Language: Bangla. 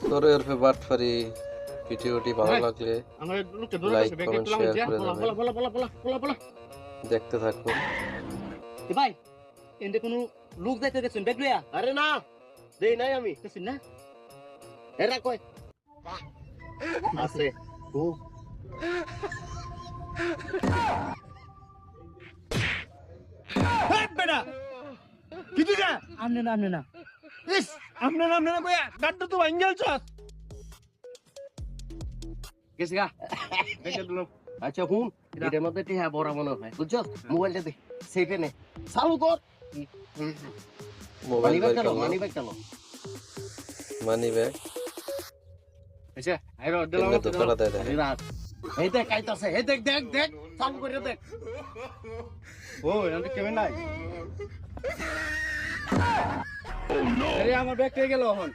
তোরে ওরফে বাটফারি ভিডিওটি ভালো লাগলে লাইক কমেন্ট শেয়ার করে দেবেন। দেখতে থাকুন। ভাই এন্ডে কোনো লোক যাইতে দেখছেন ব্যাগ লইয়া? আরে না, দেই নাই আমি। দেখছেন না? এরা কই আছে ও বেটা কি তুই যা আমনে না ইস আমনে না কইয়া গাড়টা তো ভাঙ্গেল চস গেছে গা দেখে দিলাম। আচ্ছা হুন, এটার মধ্যে টিহা বড় মনে হয়, বুঝছস? মোবাইলটা দে, সেফে নে, চালু কর। মোবাইল বের করো, মানি ব্যাগ চালো। মানি ব্যাগ আচ্ছা আইরো দিলাম এমনি তো ফেলা দেয় দেখে। রাত এই দেখ কাইতাছে, এই দেখ দেখ দেখ, চালু করে দেখ। ও এন্ড কেমন নাই আরে আমার ব্যাগ পেয়ে গেল এখন